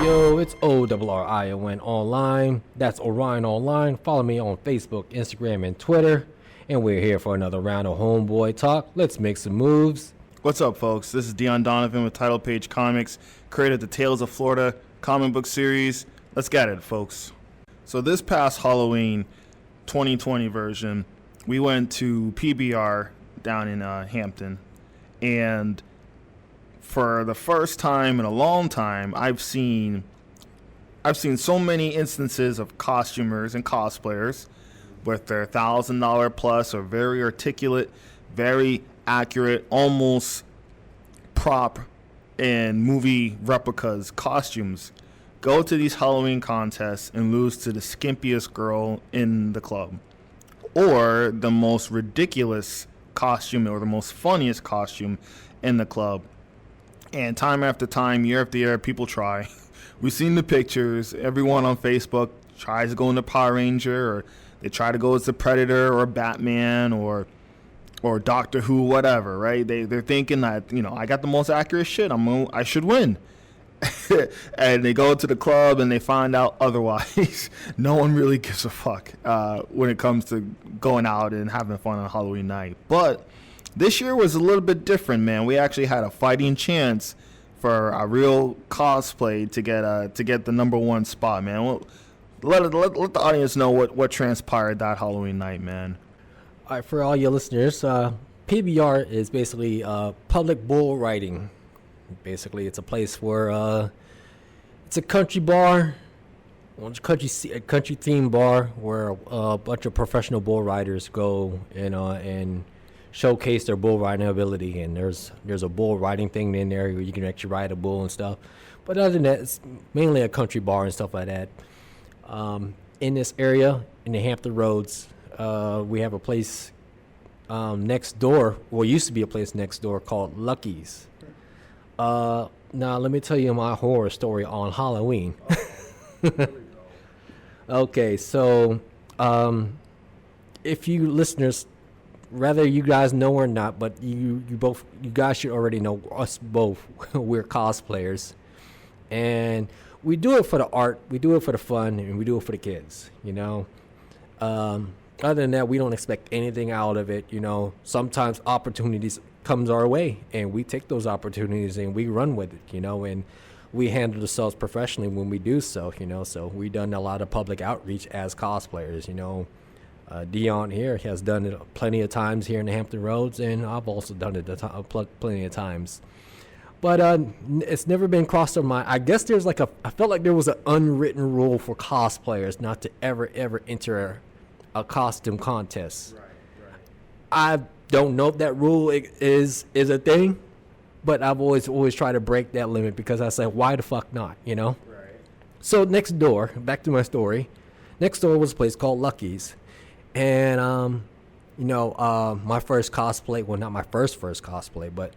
Yo, it's ORRION online. That's Orion online. Follow me on Facebook, Instagram, and Twitter. And we're here for another round of Homeboy Talk. Let's make some moves. What's up, folks? This is Deon Donovan with Title Page Comics, created the Tales of Florida comic book series. Let's get it, folks. So this past Halloween 2020 version, we went to PBR down in Hampton, and for the first time in a long time, I've seen so many instances of costumers and cosplayers with their $1,000 plus or very articulate, very accurate, almost prop and movie replicas costumes go to these Halloween contests and lose to the skimpiest girl in the club, or the most ridiculous costume or the most funniest costume in the club. And time after time, year after year, people try. We've seen the pictures. Everyone on Facebook tries to go into Power Ranger, or they try to go as the Predator or Batman or Doctor Who, whatever, right? They're thinking that, I got the most accurate shit. I should win. And they go to the club and they find out otherwise. No one really gives a fuck when it comes to going out and having fun on Halloween night. But this year was a little bit different, man. We actually had a fighting chance for a real cosplay to get the number one spot, man. Let the audience know what transpired that Halloween night, man. All right, for all your listeners, PBR is basically public bull riding. Basically, it's a place where it's a country bar, a country themed bar where a bunch of professional bull riders go and showcase their bull riding ability. And there's a bull riding thing in there where you can actually ride a bull and stuff. But other than that, it's mainly a country bar and stuff like that. In this area, in the Hampton Roads, we have a place next door, well, used to be a place next door called Lucky's. Now, let me tell you my horror story on Halloween. Okay, so if you listeners, whether you guys know or not, but you guys should already know us both. We're cosplayers, and we do it for the art, we do it for the fun, and we do it for the kids. Other than that, we don't expect anything out of it. Sometimes opportunities comes our way, and we take those opportunities and we run with it. And we handle ourselves professionally when we do so. So we've done a lot of public outreach as cosplayers. Deon here has done it plenty of times here in the Hampton Roads, and I've also done it plenty of times. But it's never been crossed our mind. I guess I felt like there was an unwritten rule for cosplayers not to ever enter a costume contest. Right. I don't know if that rule is a thing, but I've always tried to break that limit, because I say, why the fuck not, Right. So next door, back to my story, next door was a place called Lucky's. And, my first cosplay, well, not my first cosplay, but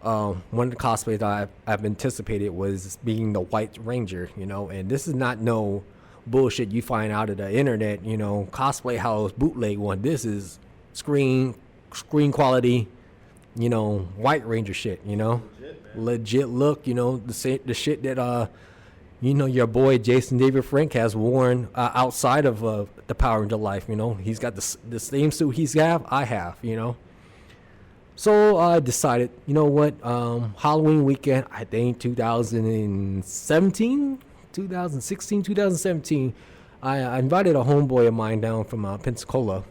one of the cosplays that I've anticipated was being the White Ranger, and this is not no bullshit you find out of the internet, cosplay house bootleg one. This is screen quality, White Ranger shit, legit look, the shit that, your boy Jason David Frank has worn outside of the Power Ranger life. He's got the same suit I have. So I decided, what, Halloween weekend, I think 2017, I invited a homeboy of mine down from Pensacola.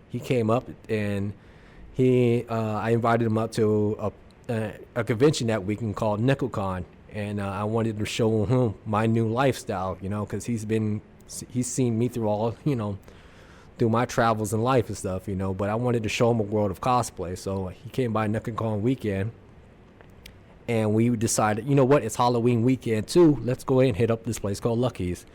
He came up, and I invited him up to a convention that weekend called NECOCON. And I wanted to show him my new lifestyle, because he's seen me through all, through my travels in life and stuff, but I wanted to show him a world of cosplay. So he came by NECOCON weekend, and we decided, what, it's Halloween weekend too. Let's go ahead and hit up this place called Lucky's.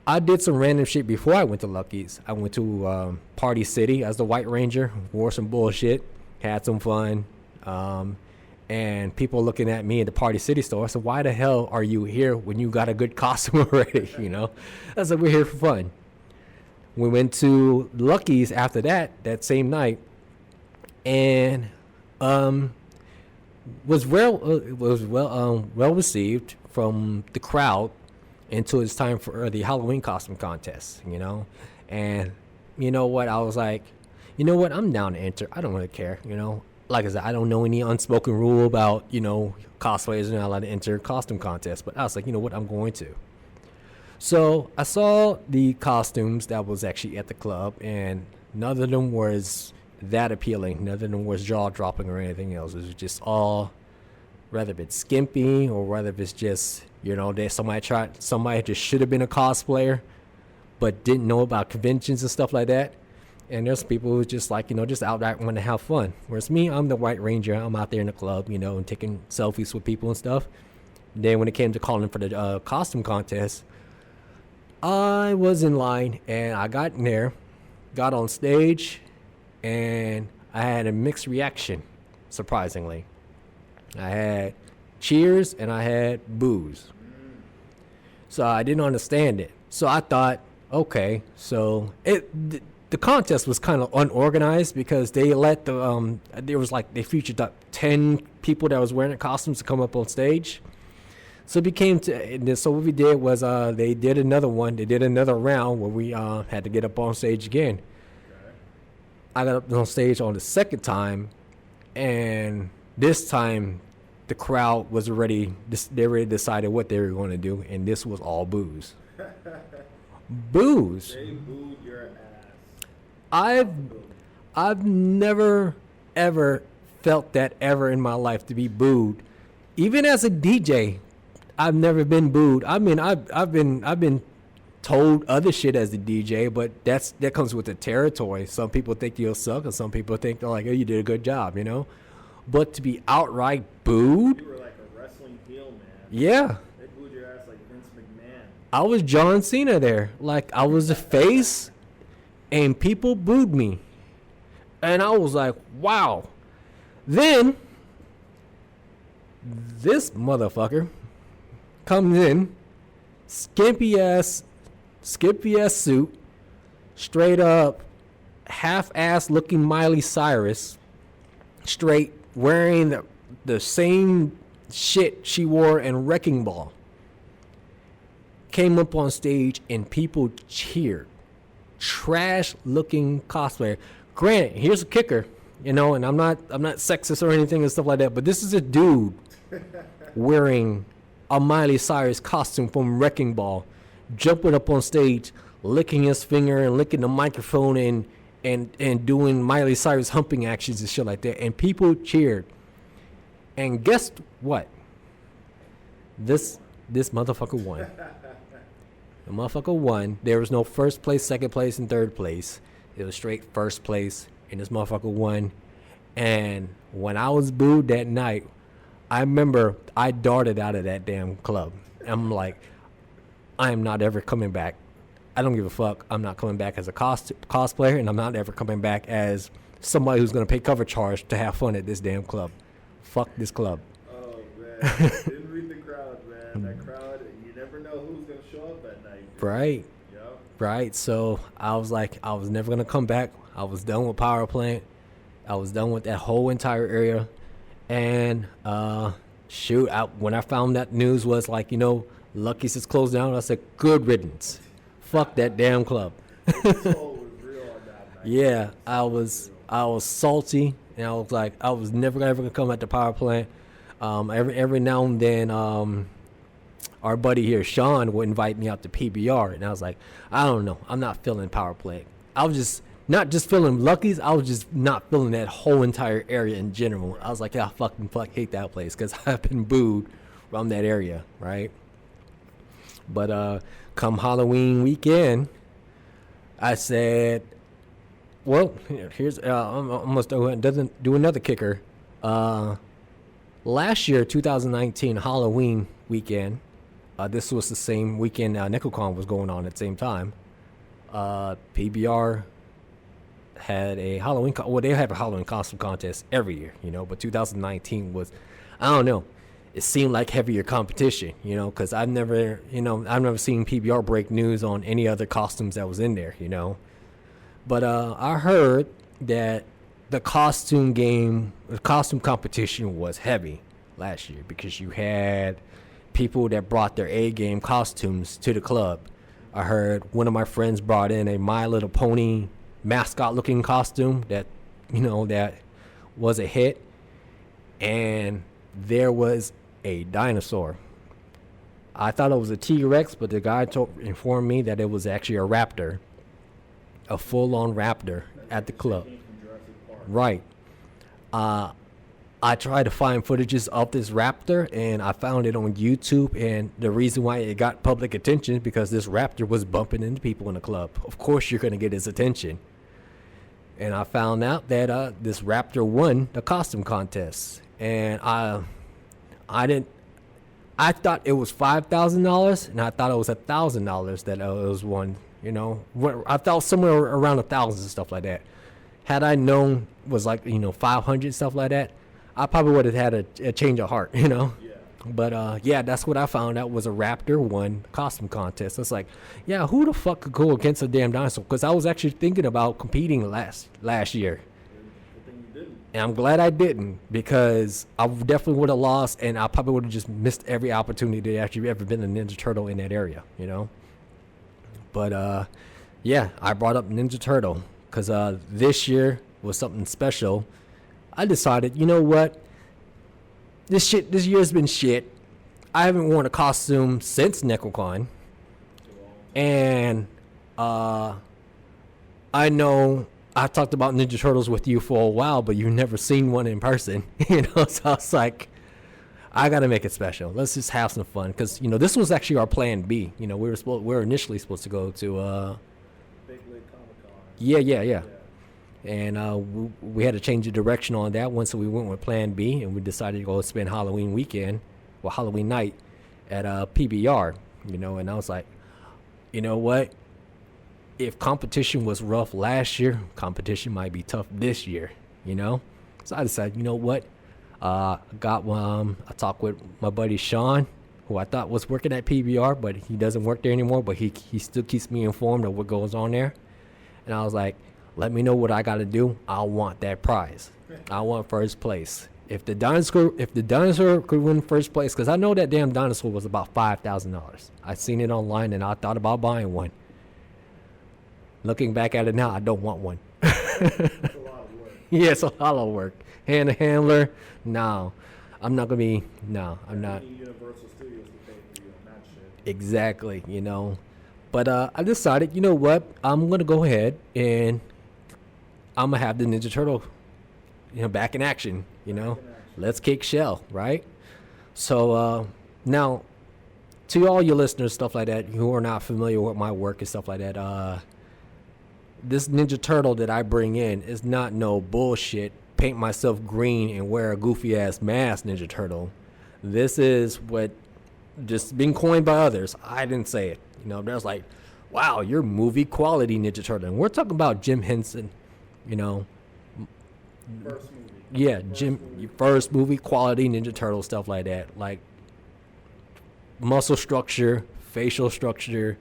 I did some random shit before I went to Lucky's. I went to Party City as the White Ranger, wore some bullshit, had some fun. And people looking at me at the Party City store. I said, why the hell are you here when you got a good costume already? I said, we're here for fun. We went to Lucky's after that same night. And well received from the crowd until it's time for the Halloween costume contest, you know. And you know what, I was like, you know what, I'm down to enter. I don't really care, you know. Like I said, I don't know any unspoken rule about, you know, cosplayers are not allowed to enter costume contests, but I was like, you know what, I'm going to. So I saw the costumes that was actually at the club, and none of them was that appealing. None of them was jaw dropping or anything else. It was just all rather bit skimpy, or rather if it's just, you know, somebody just should have been a cosplayer but didn't know about conventions and stuff like that. And there's people who just like, you know, just outright want to have fun. Whereas me, I'm the White Ranger. I'm out there in the club, you know, and taking selfies with people and stuff. Then when it came to calling for the costume contest, I was in line, and I got in there, got on stage, and I had a mixed reaction, surprisingly. I had cheers and I had boos. So I didn't understand it. So I thought, okay, so the contest was kind of unorganized, because they let they featured 10 people that was wearing costumes to come up on stage. So it became so what we did was they did another round where we had to get up on stage again. I got up on stage on the second time, and this time the crowd was already decided what they were going to do, and this was all boos. Boos. They booed your ass. I've never ever felt that ever in my life, to be booed. Even as a DJ, I've never been booed. I mean, I've been told other shit as a DJ, but that comes with the territory. Some people think you'll suck, and some people think they're like, oh, you did a good job, you know. But to be outright booed, you were like a wrestling heel, man. Yeah. They booed your ass like Vince McMahon. I was John Cena there. Like, I was the face, and people booed me. And I was like, wow. Then this motherfucker comes in, skimpy ass suit, straight up half-ass looking Miley Cyrus, straight wearing the same shit she wore in Wrecking Ball. Came up on stage and people cheered. Trash looking cosplayer. Granted, here's a kicker, you know, and I'm not sexist or anything and stuff like that, but this is a dude wearing a Miley Cyrus costume from Wrecking Ball, jumping up on stage, licking his finger and licking the microphone and doing Miley Cyrus humping actions and shit like that, and people cheered. And guess what? This motherfucker won. The motherfucker won. There was no first place, second place, and third place. It was straight first place, and this motherfucker won. And when I was booed that night, I remember I darted out of that damn club. I'm like, I am not ever coming back. I don't give a fuck. I'm not coming back as a cosplayer, and I'm not ever coming back as somebody who's going to pay cover charge to have fun at this damn club. Fuck this club. Oh, man. Didn't read the crowd, man. That crowd, you never know who's going to show up that night. Dude. Right. Yep. Right. So I was like, I was never going to come back. I was done with Power Plant. I was done with that whole entire area. And when I found that news was like, you know, Lucky's is closed down, I said, good riddance. Fuck that damn club. Yeah, I was salty, and I was like, I was never ever gonna come at the Power Plant. Every now and then, our buddy here, Sean, would invite me out to PBR, and I was like, I don't know, I'm not feeling Power Plant. I was just not just feeling Lucky's, I was just not feeling that whole entire area in general. I was like, yeah, fuck, hate that place, because I've been booed from that area, right? But come Halloween weekend, I said, well, here's I'm almost doesn't do another kicker. Last year, 2019 Halloween weekend, this was the same weekend NekoCon was going on at the same time. PBR had a Halloween. They have a Halloween costume contest every year, you know. But 2019 was, I don't know. It seemed like heavier competition, you know, because I've never seen PBR break news on any other costumes that was in there, you know. But I heard that the costume competition was heavy last year because you had people that brought their A game costumes to the club. I heard one of my friends brought in a My Little Pony mascot looking costume that was a hit, and there was a dinosaur. I thought it was a T-Rex, but the guy informed me that it was actually a raptor, a full-on raptor at the club. Right. I tried to find footages of this raptor, and I found it on YouTube. And the reason why it got public attention is because this raptor was bumping into people in the club. Of course, you're going to get his attention. And I found out that this raptor won the costume contest, and I thought it was $5,000, and I thought it was $1,000 that it was won. I thought somewhere around 1,000 and stuff like that. Had I known it was like 500 stuff like that, I probably would have had a change of heart. Yeah. But yeah, that's what I found out was a raptor won costume contest. It's like, yeah, who the fuck could go against a damn dinosaur? Because I was actually thinking about competing last year. And I'm glad I didn't, because I definitely would have lost, and I probably would have just missed every opportunity to actually ever been a Ninja Turtle in that area, But yeah, I brought up Ninja Turtle because this year was something special. I decided, you know what? This year's been shit. I haven't worn a costume since 𝐏𝐂𝐃. And I know I've talked about Ninja Turtles with you for a while, but you've never seen one in person. So I was like, I got to make it special. Let's just have some fun. Because, this was actually our plan B. We were initially supposed to go to... Big League Comic-Con. Yeah. And we had to change the direction on that one, so we went with plan B, and we decided to go spend Halloween night at PBR, and I was like, you know what? If competition was rough last year, competition might be tough this year, So I decided, you know what? I talked with my buddy Sean, who I thought was working at PBR, but he doesn't work there anymore, but he still keeps me informed of what goes on there. And I was like, let me know what I got to do. I want that prize. I want first place. If the dinosaur could win first place, because I know that damn dinosaur was about $5,000. I seen it online, and I thought about buying one. Looking back at it now, I don't want one. It's a lot of work. Yeah, it's a lot of work. Hand handler, no. I'm not going to be, no, I'm not. Universal Studios to pay for you on that shit. Exactly, But I decided, you know what? I'm going to go ahead and I'm going to have the Ninja Turtle, back in action, Let's kick shell, right? So now, to all your listeners, stuff like that, who are not familiar with my work and stuff like that, this Ninja Turtle that I bring in is not no bullshit, paint myself green and wear a goofy-ass mask Ninja Turtle. This is what just been coined by others. I didn't say it. There's like, wow, you're movie quality Ninja Turtle. And we're talking about Jim Henson, First movie. Yeah, first movie quality Ninja Turtle, stuff like that. Like muscle structure, facial structure,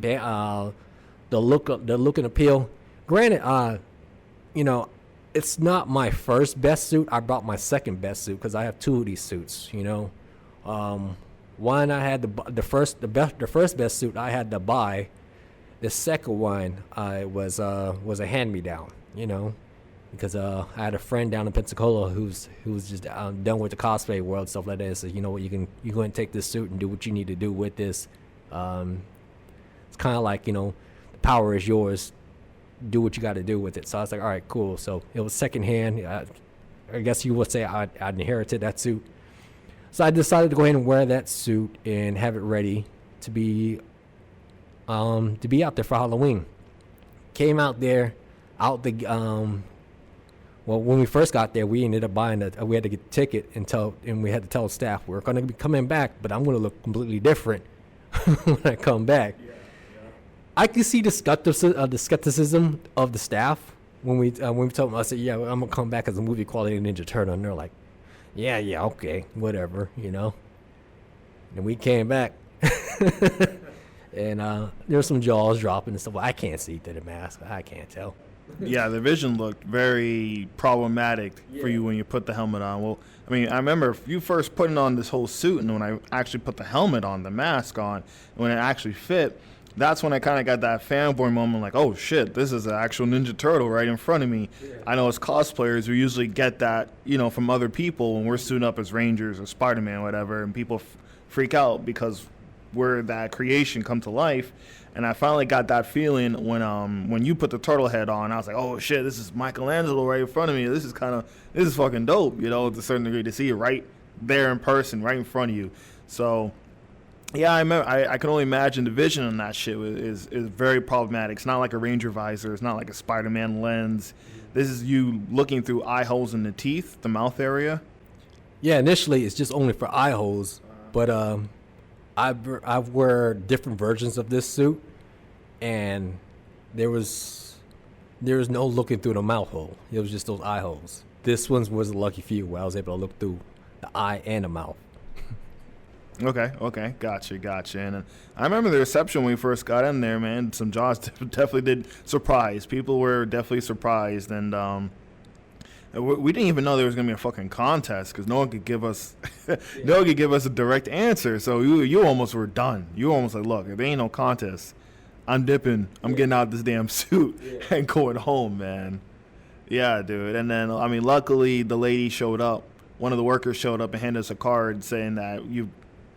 the look and appeal. Granted, it's not my first best suit. I brought my second best suit because I have two of these suits. One I had the first best suit I had to buy. The second one was a hand me down. Because I had a friend down in Pensacola who was just done with the cosplay world, stuff like that. So you know what, you go and take this suit and do what you need to do with this. It's kind of like the power is yours. Do what you got to do with it. So I was like, all right, cool. So it was secondhand. I guess you would say I inherited that suit. So I decided to go ahead and wear that suit and have it ready to be out there for Halloween. Came out there, well, when we first got there, we ended up we had to get a ticket and we had to tell the staff we're going to be coming back, but I'm going to look completely different when I come back. Yeah. I can see the skepticism of the staff when we told them. I said, yeah, I'm going to come back as a movie quality Ninja Turtle, and they're like, yeah, okay, whatever, And we came back, and there were some jaws dropping and stuff. Well, I can't see through the mask. I can't tell. Yeah, the vision looked very problematic for you when you put the helmet on. Well, I mean, I remember you first putting on this whole suit, and when I actually put the helmet on, the mask on, and when it actually fit, that's when I kind of got that fanboy moment, like, oh shit, this is an actual Ninja Turtle right in front of me. Yeah. I know as cosplayers, we usually get that, from other people when we're suiting up as Rangers or Spider-Man or whatever, and people freak out because we're that creation come to life. And I finally got that feeling when you put the turtle head on. I was like, oh shit, this is Michelangelo right in front of me. This is fucking dope, to a certain degree, to see it right there in person, right in front of you. So yeah, I can only imagine the vision on that shit is very problematic. It's not like a Ranger visor. It's not like a Spider-Man lens. This is you looking through eye holes in the teeth, the mouth area. Yeah, initially it's just only for eye holes, but I've wear different versions of this suit, and there was no looking through the mouth hole. It was just those eye holes. This one was a lucky few where I was able to look through the eye and the mouth. Okay, gotcha. And I remember the reception when we first got in there, man. Some jaws definitely did surprise. People were definitely surprised, and we didn't even know there was gonna be a fucking contest because no one could give us a direct answer. So you almost were done. You were almost like, look, if there ain't no contest, I'm dipping. I'm getting out this damn suit and going home, man. Yeah, dude. And then luckily the lady showed up. One of the workers showed up and handed us a card saying that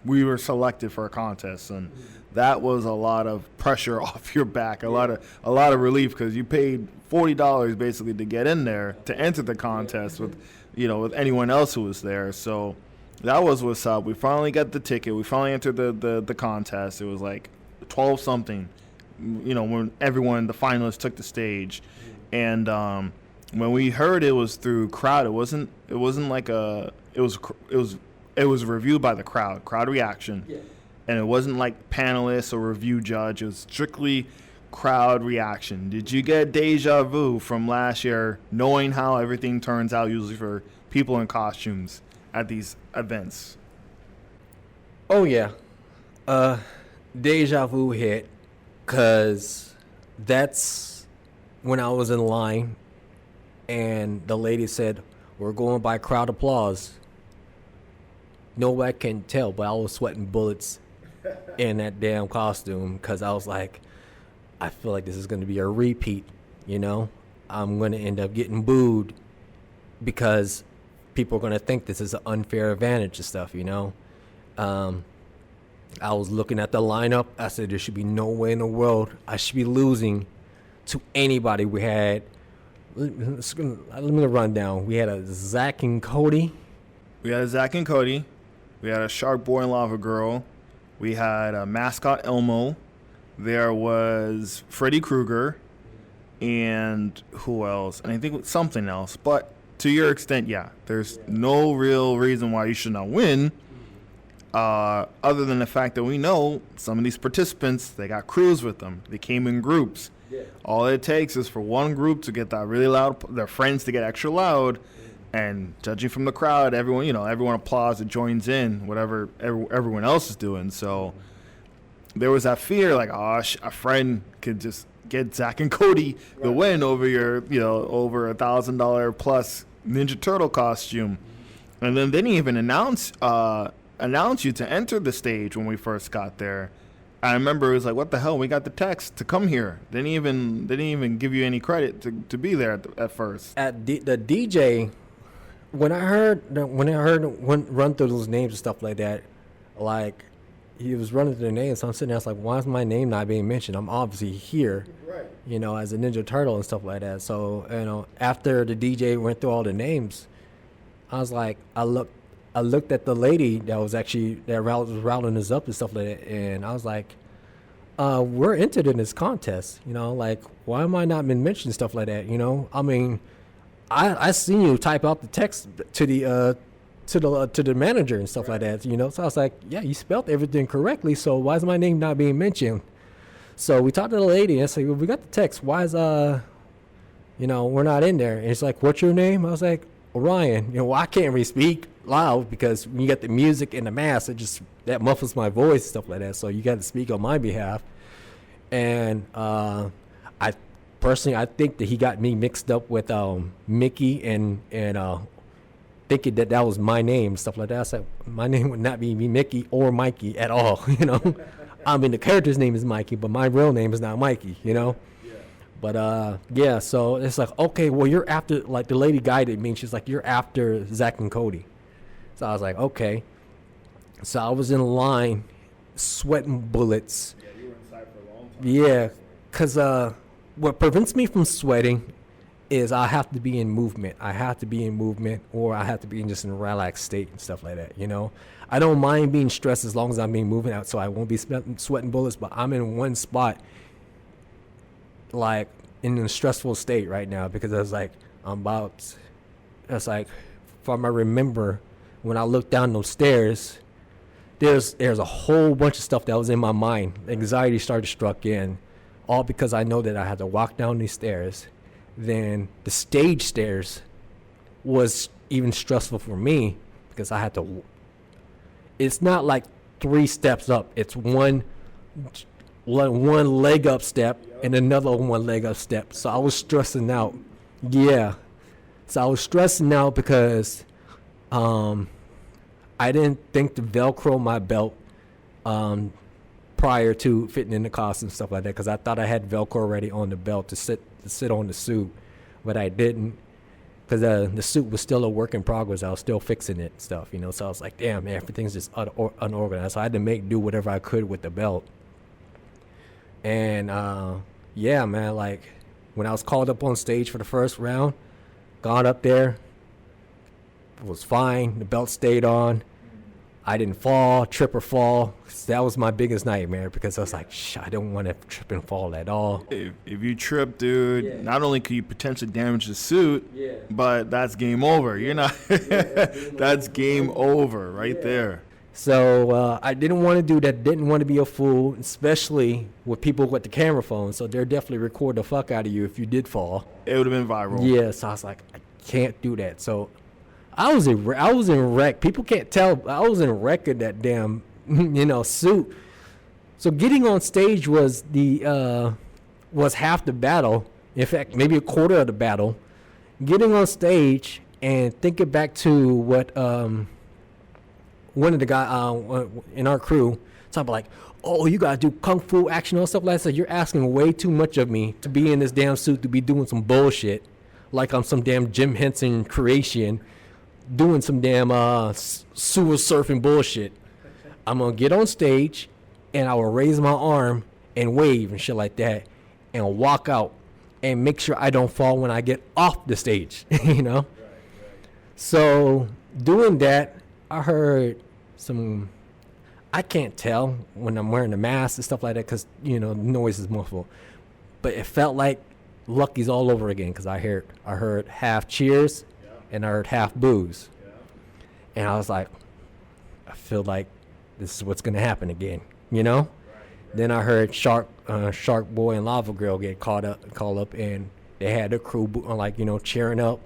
we were selected for a contest, and that was a lot of pressure off your back, a lot of relief, because you paid $40 basically to get in there to enter the contest with anyone else who was there. So that was what's up. We finally got the ticket. We finally entered the contest. It was like 12 something, when everyone, the finalists, took the stage, and when we heard it was through crowd, it wasn't like it was reviewed by the crowd reaction. Yeah. And it wasn't like panelists or review judge. It was strictly crowd reaction. Did you get deja vu from last year, knowing how everything turns out usually for people in costumes at these events? Oh, yeah. Deja vu hit, because that's when I was in line and the lady said, we're going by crowd applause. Nobody can tell, but I was sweating bullets in that damn costume, because I was like, I feel like this is going to be a repeat, I'm going to end up getting booed because people are going to think this is an unfair advantage and stuff, I was looking at the lineup. I said, there should be no way in the world I should be losing to anybody. We had, let me run down. We had a Zach and Cody. We had a Zach and Cody. We had a Shark Boy and Lava Girl. We had a Mascot Elmo. There was Freddy Krueger. And who else? And I think something else. But to your extent, yeah, there's no real reason why you should not win. Other than the fact that we know some of these participants, they got crews with them. They came in groups. Yeah. All it takes is for one group to get that really loud, their friends to get extra loud. And judging from the crowd, everyone applauds and joins in whatever everyone else is doing. So there was that fear, like, a friend could just get Zach and Cody the win over your, over $1,000 plus Ninja Turtle costume. And then they didn't even announce you to enter the stage when we first got there. I remember it was like, what the hell? We got the text to come here. They didn't even give you any credit to be there at first. At the DJ. When I heard run through those names and stuff like that, like he was running through the names, so I'm sitting there, I was like, why is my name not being mentioned? I'm obviously here, right, as a Ninja Turtle and stuff like that. So, after the DJ went through all the names, I was like, I looked at the lady that was routing us up and stuff like that, and I was like, we're entered in this contest, like, why am I not been mentioned, stuff like that, I mean, I seen you type out the text to the manager and stuff like that, So I was like, yeah, you spelled everything correctly. So why is my name not being mentioned? So we talked to the lady and I said, well, we got the text. Why is we're not in there? And it's like, what's your name? I was like, Orrion. I can't really speak loud because when you got the music and the mask, that muffles my voice, stuff like that. So you got to speak on my behalf. And I personally, I think that he got me mixed up with Mickey and thinking that was my name, stuff like that. I said my name would not be Mickey or Mikey at all. You know, I mean the character's name is Mikey, but my real name is not Mikey. You know. But yeah, so it's like, okay, well, you're after, like, the lady guided me, and she's like, you're after Zach and Cody. So I was like, okay. So I was in line, sweating bullets. Yeah, you were inside for a long time. Yeah, because what prevents me from sweating is I have to be in movement. I have to be in movement, or I have to be in just in a relaxed state and stuff like that, you know? I don't mind being stressed as long as I'm being moving out, so I won't be sweating bullets, but I'm in one spot, like, in a stressful state right now, because it's like it's like, from I remember when I looked down those stairs, there's a whole bunch of stuff that was in my mind. Anxiety started to struck in, all because I know that I had to walk down these stairs. Then the stage stairs was even stressful for me, because I had to, it's not like 3 steps up, it's one leg up step and another one leg up step. So I was stressing out. Yeah. So I was stressing out because I didn't think to Velcro my belt prior to fitting in the costume and stuff like that, because I thought I had Velcro already on the belt to sit on the suit, but I didn't, because the suit was still a work in progress. I was still fixing it and stuff, you know. So I was like, damn, man, everything's just unorganized. So I had to make do whatever I could with the belt. And yeah, man, like, when I was called up on stage for the first round, got up there, it was fine. The belt stayed on. I didn't trip or fall. That was my biggest nightmare, because I was like, I don't want to trip and fall at all. If you trip, dude, not only could you potentially damage the suit, but that's game over. You're not. That's game over right there. So I didn't want to do that. Didn't want to be a fool, especially with people with the camera phone. So they're definitely record the fuck out of you if you did fall. It would have been viral. Yeah, so I was like, I can't do that. So I was in wreck. People can't tell. I was in wreck of that damn, suit. So getting on stage was was half the battle. In fact, maybe a quarter of the battle. Getting on stage and thinking back to what one of the guys in our crew talking about, like, oh, you gotta do kung fu action and stuff like that. So you're asking way too much of me to be in this damn suit, to be doing some bullshit, like I'm some damn Jim Henson creation, doing some damn sewer surfing bullshit. I'm gonna get on stage and I will raise my arm and wave and shit like that and walk out and make sure I don't fall when I get off the stage, you know? So doing that, I heard I can't tell when I'm wearing a mask and stuff like that, because, noise is muffled. But it felt like Lucky's all over again, because I heard half cheers and I heard half boos. And I was like, I feel like this is what's going to happen again, Then I heard Shark Boy and Lava Girl get called up, and they had the crew, cheering up.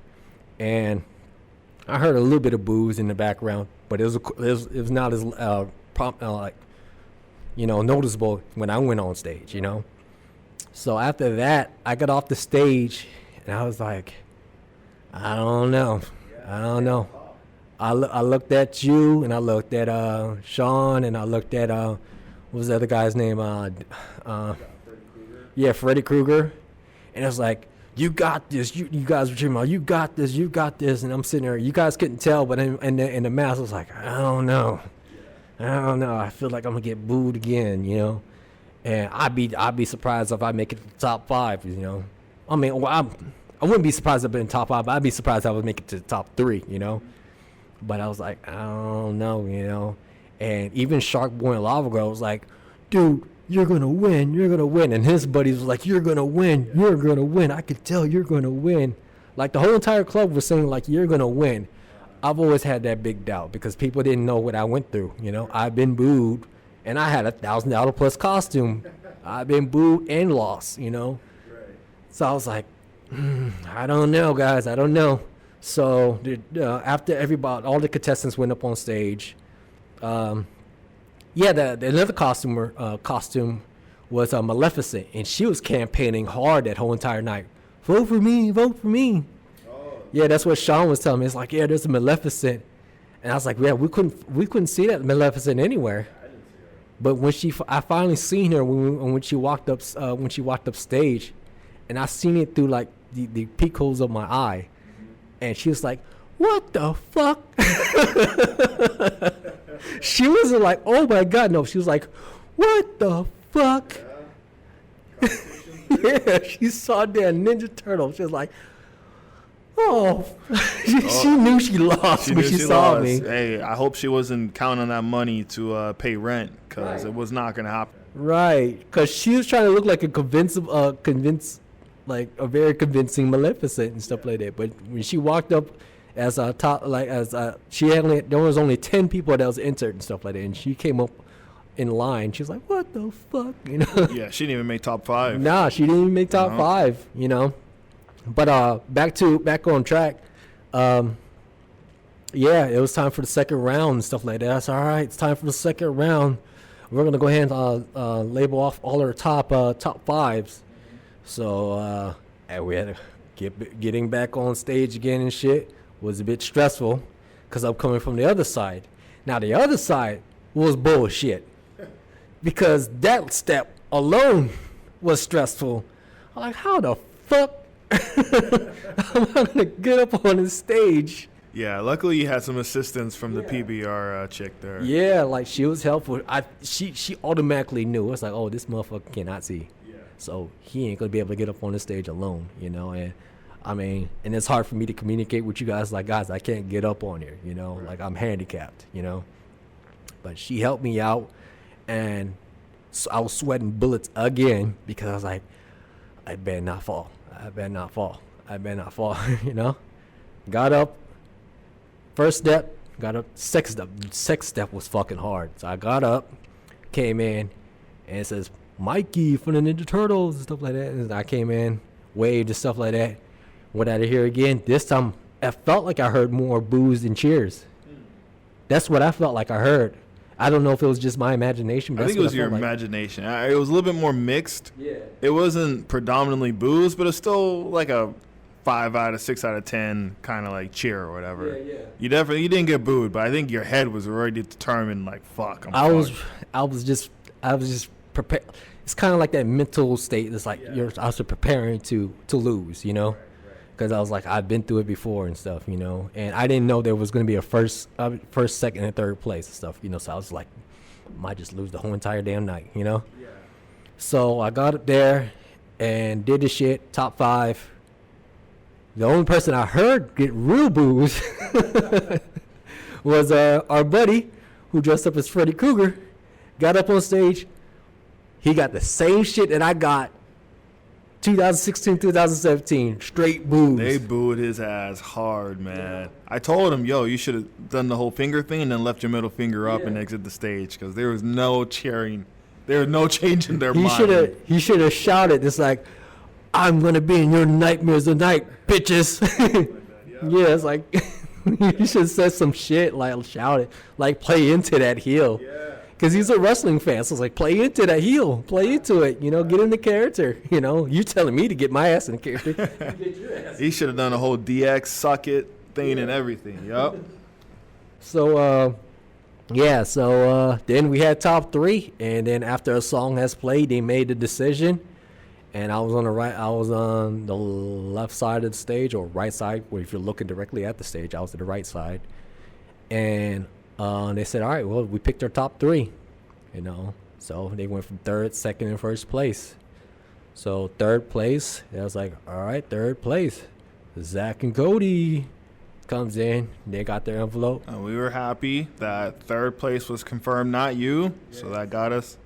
And I heard a little bit of boos in the background, but it was not as noticeable when I went on stage, So after that, I got off the stage, and I was like, I don't know. I looked at you, and I looked at Sean, and I looked at what was the other guy's name? Freddy Krueger, and it was like, you got this. You guys were cheering, you got this. And I'm sitting there. You guys couldn't tell, but in the mask, I was like, I don't know. I feel like I'm gonna get booed again, And I'd be surprised if I make it to the top 5, I mean, I wouldn't be surprised if I'd been top 5, but I'd be surprised if I would make it to the top 3, But I was like, I don't know, And even Shark Boy and Lava Girl was like, dude, you're going to win. And his buddies was like, you're going to win. I could tell you're going to win. Like, the whole entire club was saying, like, you're going to win. I've always had that big doubt, because people didn't know what I went through, I've been booed, and I had $1,000 plus costume. I've been booed and lost, So I was like, I don't know, guys. I don't know. So after all the contestants went up on stage, the other costume was Maleficent, and she was campaigning hard that whole entire night. Vote for me, vote for me. Yeah, that's what Sean was telling me. It's like, yeah, there's a Maleficent, and I was like, yeah, we couldn't see that Maleficent anywhere. But when I finally seen her when she walked up stage, and I seen it through like the peek holes of my eye, and she was like, "What the fuck?" She wasn't like, "Oh my god," no. She was like, "What the fuck?" Yeah, she saw that Ninja Turtle. She was like, "Oh," she knew she lost when she saw me. Hey, I hope she wasn't counting on that money to pay rent, because it was not gonna happen. Right, because she was trying to look like a very convincing Maleficent and stuff like that. But when she walked up as a top, there was only 10 people that was entered and stuff like that, and she came up in line. She was like, "What the fuck?" You know? Yeah, she didn't even make top 5. Nah, she didn't even make top 5. You know. But back on track. Yeah, it was time for the second round and stuff like that. That's all right. It's time for the second round. We're gonna go ahead and label off all our top 5s. So and we had to getting back on stage again and shit was a bit stressful because I'm coming from the other side. Now the other side was bullshit because that step alone was stressful. I'm like, how the fuck I'm gonna get up on the stage? Yeah, luckily you had some assistance from the PBR chick there. Yeah, like she was helpful. She automatically knew. It's like, oh, this motherfucker cannot see. So he ain't gonna be able to get up on the stage alone, you know. And I mean, and it's hard for me to communicate with you guys. Like, guys, I can't get up on here, you know. Like, I'm handicapped, you know. But she helped me out, and so I was sweating bullets again because I was like, I better not fall. I better not fall. I better not fall. You know. Got up. First step. Got up. Second step. Second step was fucking hard. So I got up, came in, and it says, Mikey from the Ninja Turtles and stuff like that. And I came in, waved and stuff like that. Went out of here again. This time, I felt like I heard more boos than cheers. That's what I felt like I heard. I don't know if it was just my imagination. But I think it was your imagination. It was a little bit more mixed. Yeah. It wasn't predominantly boos, but it's still like a 5 out of 6 out of 10 kind of like cheer or whatever. Yeah. You didn't get booed, but I think your head was already determined. Like, fuck. I was just prepared. It's kind of like that mental state. It's like you're also preparing to lose, you know, because I was like, I've been through it before and stuff, you know, and I didn't know there was going to be a first, second, and third place and stuff, you know. So I was like, might just lose the whole entire damn night, you know. Yeah. So I got up there and did the shit, top 5. The only person I heard get real boos was our buddy who dressed up as Freddy Krueger. Got up on stage. He got the same shit that I got 2016, 2017, straight boos. They booed his ass hard, man. I told him, yo, you should have done the whole finger thing and then left your middle finger up and exit the stage, because there was no cheering. There was no change in their mind. He should have shouted, it's like, I'm going to be in your nightmares tonight, bitches. Yeah, it's like, you should have said some shit, like shout it, like play into that heel. Yeah. Because he's a wrestling fan, so it's like, play into that heel. Play into it, you know, get in the character, you know. You telling me to get my ass in the character. Get your ass. He should have done a whole DX, suck it thing and everything, yup. So, then we had top 3, and then after a song has played, they made the decision. And I was on the left side of the stage, or right side, where if you're looking directly at the stage, I was to the right side. And they said, all right, well, we picked our top 3, you know. So they went from 3rd, 2nd, and 1st place. So 3rd place, I was like, all right, 3rd place, Zach and Cody comes in. They got their envelope. We were happy that 3rd place was confirmed, not you. Yeah. So that got us,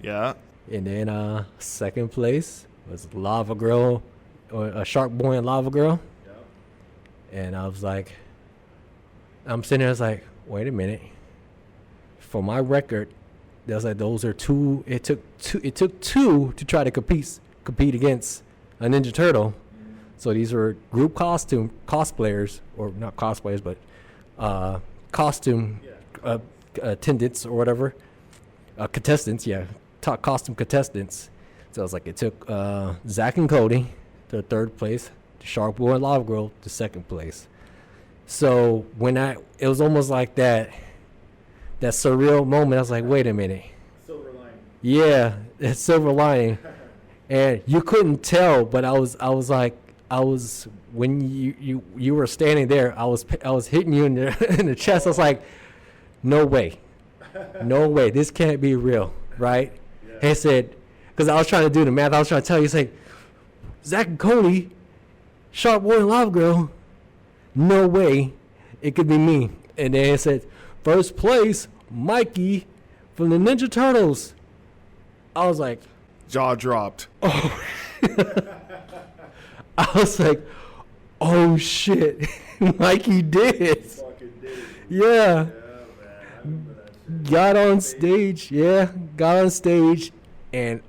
yeah. And then 2nd place was Lava Girl, or a Shark Boy and Lava Girl. Yep. And I was like, I'm sitting there, I was like, wait a minute. For my record, there's like those are 2. It took 2 to try to compete against a Ninja Turtle. So these were group cosplayers, or not cosplayers, but costume attendants or whatever, contestants. Yeah, top costume contestants. So it's like it took Zach and Cody to third place, the Shark Boy and Lava Girl to second place. So when it was almost like that surreal moment. I was like, wait a minute. Silver lining. Yeah, it's silver lining. And you couldn't tell, but I was when you were standing there, I was hitting you in the chest. I was like, no way, this can't be real, right? Yeah. And he said, because I was trying to do the math, I was trying to tell you, say, Zach and Cody, Shark Boy and Lava Girl, no way, it could be me. And then it said, first place, Mikey from the Ninja Turtles. I was like, jaw dropped. Oh. I was like, oh shit, Mikey did. Yeah. Got on stage, and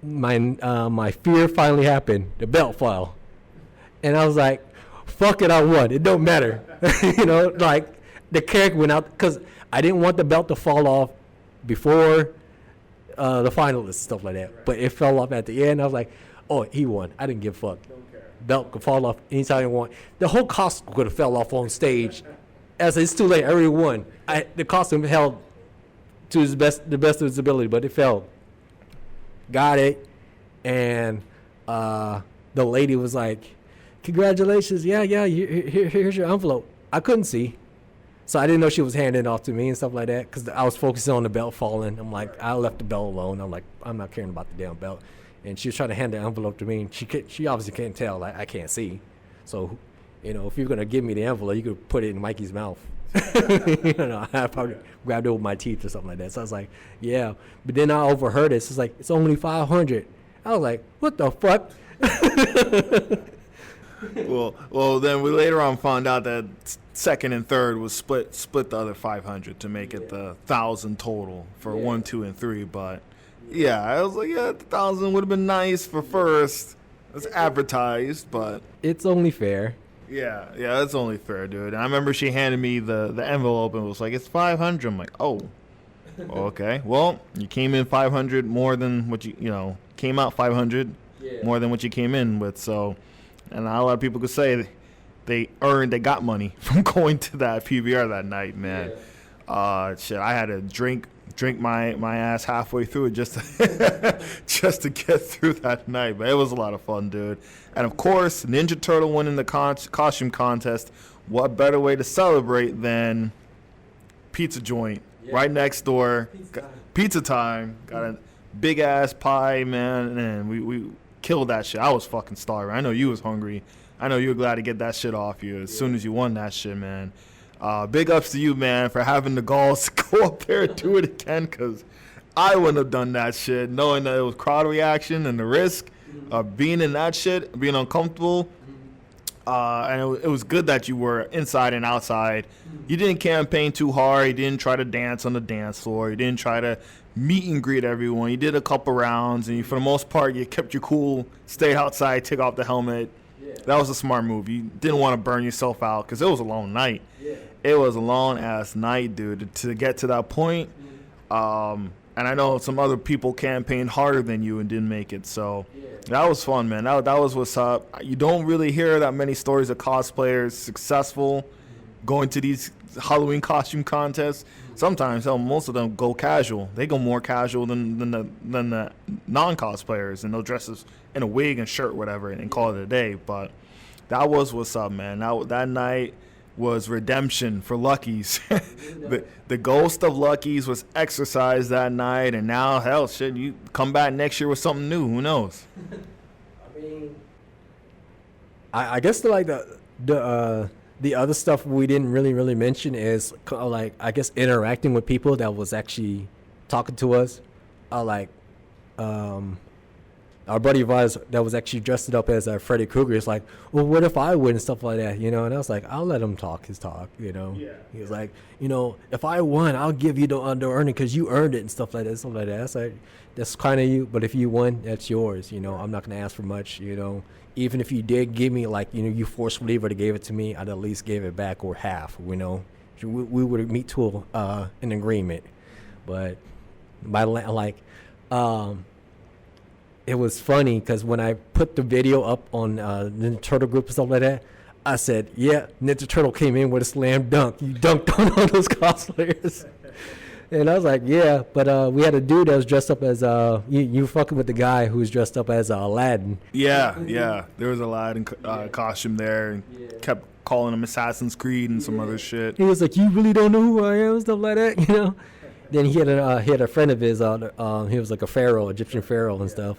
my fear finally happened. The belt fell, and I was like, fuck it, I won. It don't matter. Like the character went out because I didn't want the belt to fall off before the finalists, stuff like that. But it fell off at the end. I was like, oh, he won. I didn't give a fuck. Belt could fall off anytime you want. The whole costume could have fell off on stage. As it's too late, I already won. The costume held to the best of its ability, but it fell. Got it, and the lady was like, "Congratulations, yeah, here's your envelope." I couldn't see, so I didn't know she was handing it off to me and stuff like that because I was focusing on the belt falling. I'm like, I left the belt alone. I'm like, I'm not caring about the damn belt. And she was trying to hand the envelope to me, and she obviously can't tell. I can't see. So, if you're going to give me the envelope, you could put it in Mikey's mouth. I probably grabbed it with my teeth or something like that. So I was like, yeah. But then I overheard it. It's like, it's only 500. I was like, what the fuck? Well, then we later on found out that second and third was split the other 500 to make it the 1,000 total for 1, 2, and 3. But yeah, I was like, yeah, 1,000 would have been nice for first. It's advertised, but it's only fair. Yeah, it's only fair, dude. And I remember she handed me the envelope and was like, it's 500. I'm like, oh, okay. Well, you came in 500 more than what you came out 500 more than what you came in with. So, and a lot of people could say they got money from going to that PBR that night, man. Yeah. Shit, I had to drink my ass halfway through it just to get through that night. But it was a lot of fun, dude. And of course, Ninja Turtle winning the costume contest. What better way to celebrate than pizza joint right next door? Pizza time. Got a big ass pie, man, and we killed that shit. I was fucking starving. I know you was hungry. I know you were glad to get that shit off you as soon as you won that shit, man. Big ups to you, man, for having the balls to go up there and do it again, because I wouldn't have done that shit, knowing that it was crowd reaction and the risk of being in that shit, being uncomfortable. And it was good that you were inside and outside. You didn't campaign too hard. You didn't try to dance on the dance floor. You didn't try to meet and greet everyone. You did a couple rounds, and for the most part, you kept your cool, stayed outside, took off the helmet. That was a smart move. You didn't want to burn yourself out because it was a long night. It was a long-ass night, dude, to get to that point. And I know some other people campaigned harder than you and didn't make it. So that was fun, man. That was what's up. You don't really hear that many stories of cosplayers successful going to these Halloween costume contests. Sometimes, most of them go casual. They go more casual than the non-cosplayers, and they'll dress as in a wig and shirt, whatever, and call it a day. But that was what's up, man. That night was redemption for Lucky's. the ghost of Lucky's was exorcised that night, and now, hell, shit, you come back next year with something new. Who knows? I mean, I guess the other stuff we didn't really mention is like, I guess, interacting with people that was actually talking to us. Our buddy of ours that was actually dressed up as Freddy Krueger is like, well, what if I win and stuff like that, And I was like, I'll let him talk his talk, He was like, if I won, I'll give you the under earning because you earned it and stuff like that. That's like, that's kind of you. But if you won, that's yours. I'm not gonna ask for much. Even if you did give me you forcefully would have gave it to me, I'd at least give it back or half. We would meet to an agreement. But by it was funny because when I put the video up on Ninja Turtle group and stuff like that, I said, yeah, Ninja Turtle came in with a slam dunk. You dunked on all those cosplayers. And I was like, yeah, but we had a dude that was dressed up as, you fucking with the guy who was dressed up as Aladdin. Yeah. There was a Aladdin costume there, and kept calling him Assassin's Creed and some other shit. He was like, you really don't know who I am, and stuff like that, you know? Then he had a friend of his, he was like a pharaoh, Egyptian pharaoh and stuff.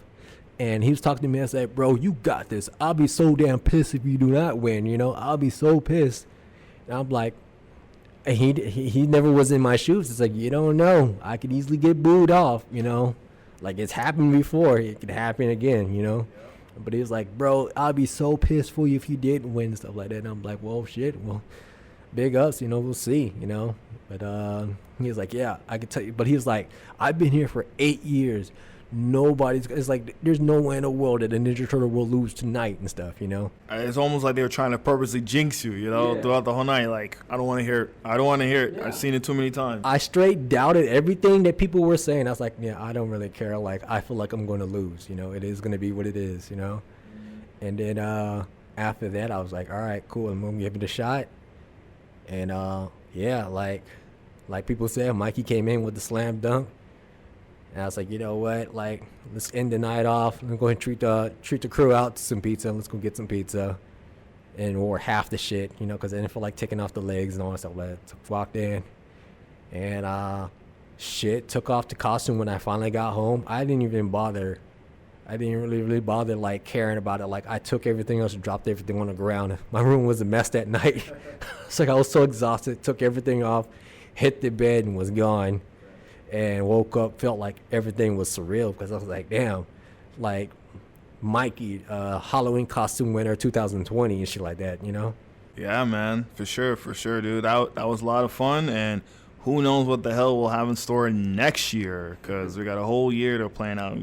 And he was talking to me. I said, bro, you got this. I'll be so damn pissed if you do not win, you know? I'll be so pissed. And I'm like, and he never was in my shoes. It's like, you don't know. I could easily get booed off, you know? Like, it's happened before. It could happen again, you know? But he was like, bro, I'll be so pissed for you if you didn't win and stuff like that. And I'm like, well, shit. Well, big ups, you know? We'll see, you know? But he was like, yeah, I could tell you. But he was like, I've been here for 8 years. It's like there's no way in the world that a Ninja Turtle will lose tonight and stuff, you know? It's almost like they were trying to purposely jinx you, you know, throughout the whole night. Like, I don't want to hear it. Yeah. I've seen it too many times. I straight doubted everything that people were saying. I was like, yeah, I don't really care. Like, I feel like I'm going to lose, you know? It is going to be what it is, you know? And then after that, I was like, all right, cool. I'm going to give it a shot. And, yeah, like people said, Mikey came in with the slam dunk. And I was like, you know what? Like, let's end the night off. I'm going to treat the crew out to some pizza. Let's go get some pizza. Or half the shit, you know, because I didn't feel like taking off the legs and all that stuff. Like, walked in. And, took off the costume when I finally got home. I didn't even bother. I didn't really bother, like, caring about it. Like, I took everything else and dropped everything on the ground. My room was a mess that night. It's like I was so exhausted. Took everything off, hit the bed, and was gone. And woke up, felt like everything was surreal because I was like, damn, like Mikey, Halloween costume winner 2020 and shit like that, you know? Yeah, man, for sure, dude. That was a lot of fun, and who knows what the hell we'll have in store next year, because we got a whole year to plan out.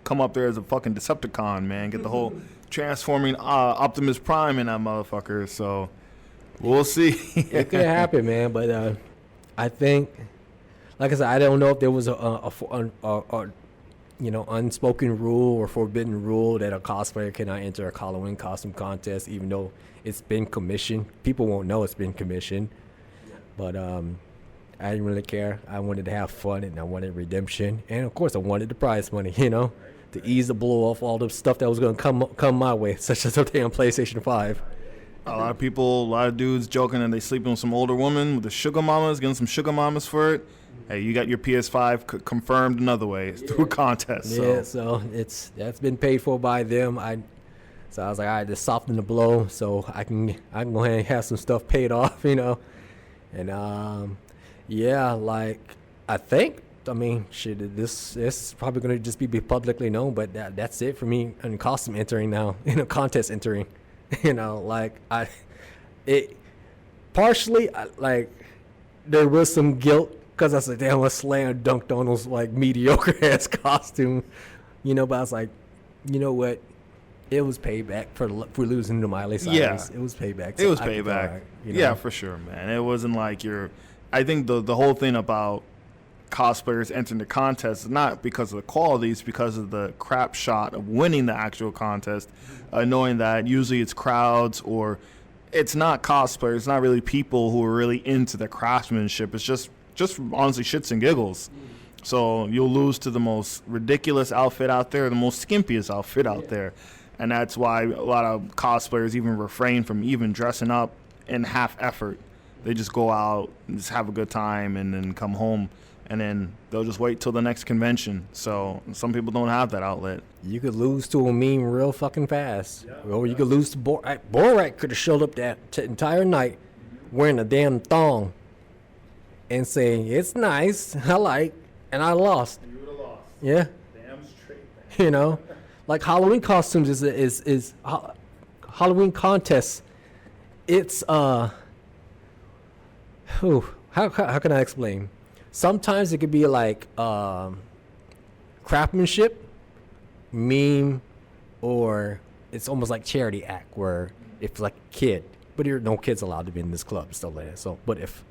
Come up there as a fucking Decepticon, man. Get the whole transforming Optimus Prime in that motherfucker, so we'll see. It could happen, man, but I think... Like I said, I don't know if there was a unspoken rule or forbidden rule that a cosplayer cannot enter a Halloween costume contest, even though it's been commissioned. People won't know it's been commissioned. But I didn't really care. I wanted to have fun, and I wanted redemption. And, of course, I wanted the prize money, you know, to ease the blow off all the stuff that was going to come my way, such as a damn PlayStation 5. A lot of dudes joking that they sleeping with some older woman with the sugar mamas, getting some sugar mamas for it. Hey, you got your PS5 confirmed another way through a contest. Yeah, so that's been paid for by them. So I was like, all right, just soften the blow so I can go ahead and have some stuff paid off, you know. And yeah, like shit, this is probably gonna just be publicly known, but that's it for me in costume entering now, contest entering. You know, like there was some guilt. Because I said, damn, I slam dunked on those, like, mediocre-ass costume. You know, but I was like, you know what? It was payback for losing to Miley Cyrus. Yeah. It was payback. So it was payback. Right, you know? Yeah, for sure, man. It wasn't like I think the whole thing about cosplayers entering the contest is not because of the quality. It's because of the crap shot of winning the actual contest, knowing that usually it's crowds or it's not cosplayers. It's not really people who are really into the craftsmanship. It's just honestly shits and giggles. So you'll lose to the most ridiculous outfit out there, the most skimpiest outfit out there. And that's why a lot of cosplayers even refrain from even dressing up in half effort. They just go out and just have a good time and then come home. And then they'll just wait till the next convention. So some people don't have that outlet. You could lose to a meme real fucking fast. Yeah. Or you could lose to Borat. Borat could have showed up that entire night wearing a damn thong and saying, it's nice, and I lost. You would have lost. Yeah. Damn straight. You know? Like Halloween costumes is Halloween contests. It's, how can I explain? Sometimes it could be like craftsmanship, meme, or it's almost like charity act where if it's like a kid, but there are no kids allowed to be in this club and stuff like that. So, but if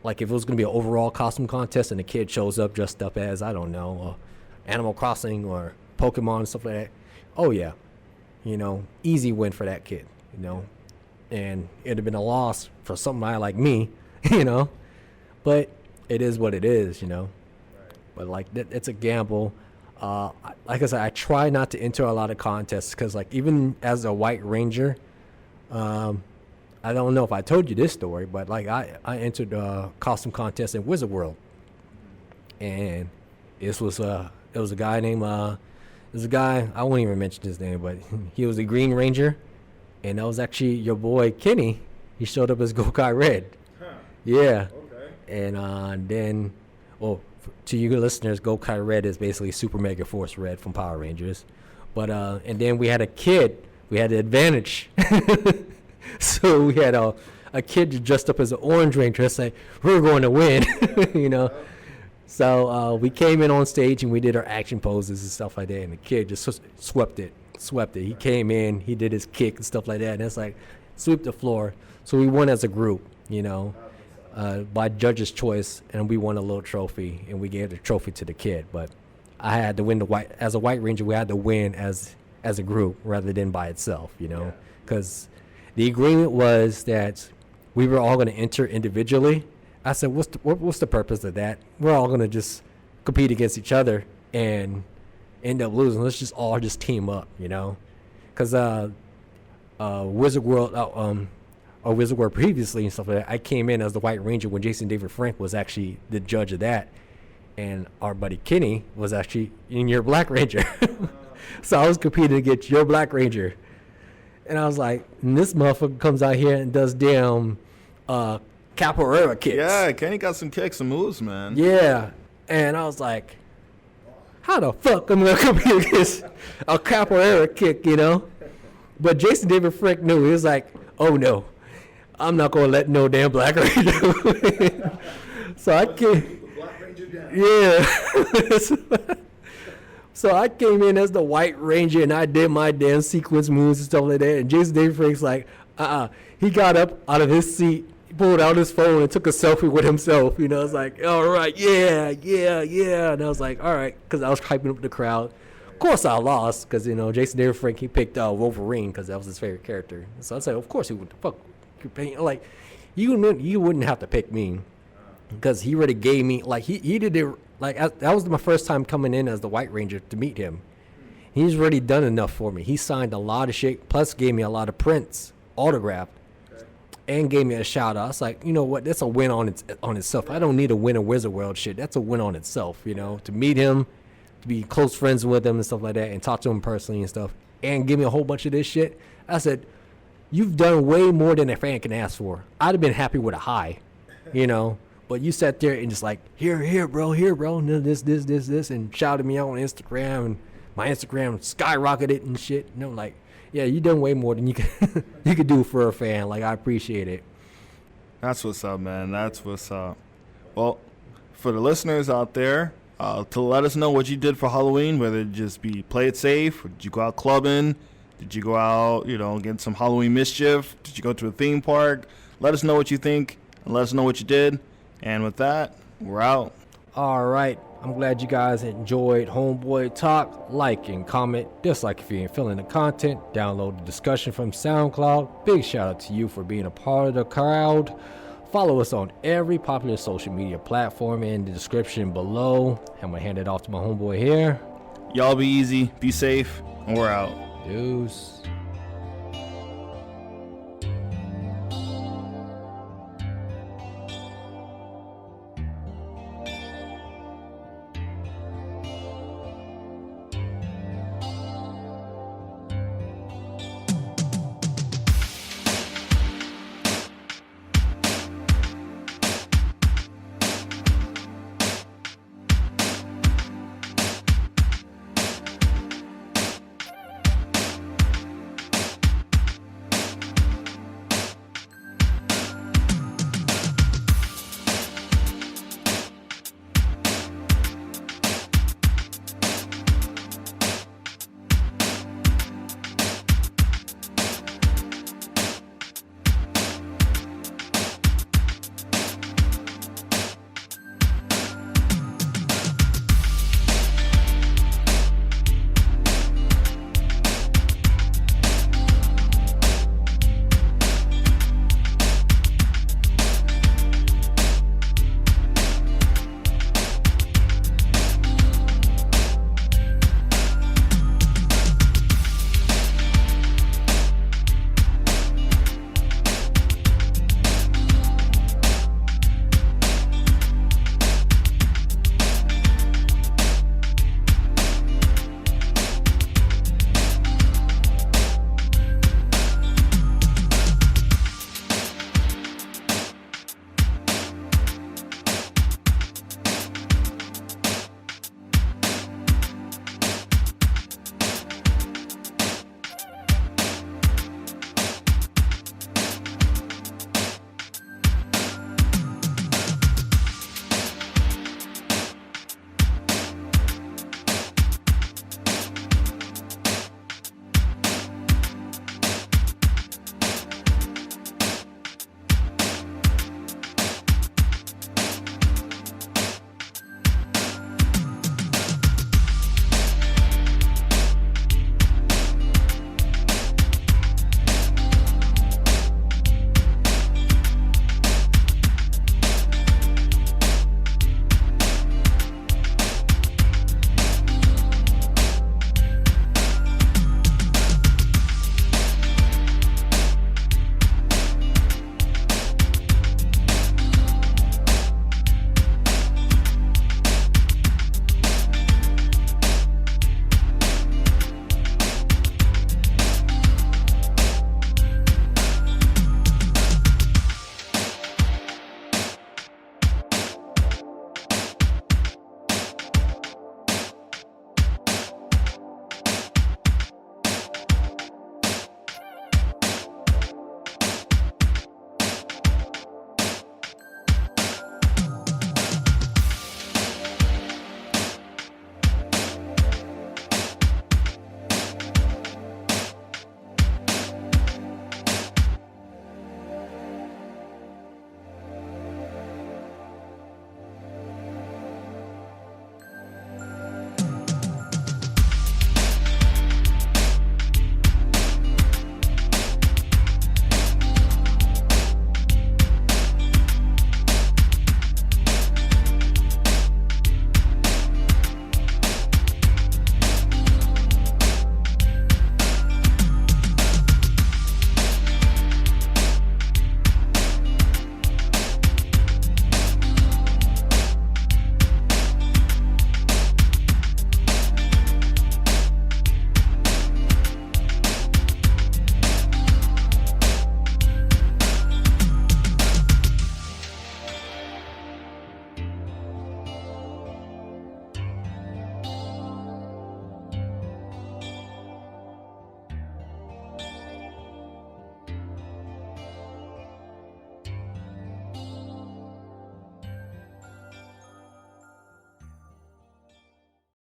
it was going to be an overall costume contest and a kid shows up dressed up as, I don't know, Animal Crossing or Pokemon and stuff like that, oh yeah, you know, easy win for that kid, you know. And it'd have been a loss for somebody like me, you know. But it is what it is, you know. Right. But like it's a gamble. Like I said, I try not to enter a lot of contests because, like, even as a White Ranger, I don't know if I told you this story, but like I entered a costume contest in Wizard World, and it was a guy named there's a guy, I won't even mention his name, but he was a Green Ranger, and that was actually your boy Kenny. He showed up as 𝐏𝐶𝐃. Huh. Yeah. Okay. And then, well, to you listeners, 𝐏𝐶𝐃 is basically Super Mega Force Red from Power Rangers. But and then we had a kid. We had the advantage. So we had a kid dressed up as an Orange Ranger. It's like, we're going to win, you know. So we came in on stage and we did our action poses and stuff like that. And the kid just swept it. He came in, he did his kick and stuff like that. And it's like, sweep the floor. So we won as a group, you know, by judge's choice. And we won a little trophy. And we gave the trophy to the kid. But I had to win as a White Ranger, we had to win as a group rather than by itself, you know. Because the agreement was that we were all going to enter individually. I said, what's the purpose of that? We're all going to just compete against each other and end up losing. Let's just all team up, you know? Because Wizard World, or Wizard World previously and stuff like that, I came in as the White Ranger when Jason David Frank was actually the judge of that. And our buddy Kenny was actually in your Black Ranger. So I was competing against your Black Ranger. And I was like, and this motherfucker comes out here and does damn capoeira kicks. Yeah, Kenny got some kicks, some moves, man. Yeah. And I was like, how the fuck am I going to compete against a capoeira kick, you know? But Jason David Frank knew. He was like, oh, no. I'm not going to let no damn Black Ranger win. So I came. Black Ranger down. Yeah. So I came in as the White Ranger, and I did my damn sequence moves and stuff like that. And Jason David Frank's like, He got up out of his seat, he pulled out his phone, and took a selfie with himself. You know, it's like, all right, yeah. And I was like, all right, because I was hyping up the crowd. Of course I lost, because, you know, Jason David Frank, he picked Wolverine because that was his favorite character. So I said, of course he would. Fuck, like, you wouldn't have to pick me, because he already gave me, like, he did it. Like, that was my first time coming in as the White Ranger to meet him. He's already done enough for me. He signed a lot of shit, plus gave me a lot of prints, autographed, and gave me a shout out. I was like, you know what? That's a win on itself. I don't need to win a Wizard World shit. That's a win on itself, you know, to meet him, to be close friends with him and stuff like that, and talk to him personally and stuff, and give me a whole bunch of this shit. I said, you've done way more than a fan can ask for. I'd have been happy with a high, you know. But you sat there and just like, here, bro, and this, and shouted me out on Instagram, and my Instagram skyrocketed and shit. And I'm like, yeah, you done way more than you could do for a fan. Like, I appreciate it. That's what's up, man. That's what's up. Well, for the listeners out there, to let us know what you did for Halloween, whether it just be play it safe, or did you go out clubbing, did you go out, you know, get some Halloween mischief, did you go to a theme park? Let us know what you think, and let us know what you did. And with that, we're out. All right. I'm glad you guys enjoyed Homeboy Talk. Like and comment. Dislike if you ain't feeling the content. Download the discussion from SoundCloud. Big shout out to you for being a part of the crowd. Follow us on every popular social media platform in the description below. I'm going to hand it off to my homeboy here. Y'all be easy, be safe, and we're out. Deuce.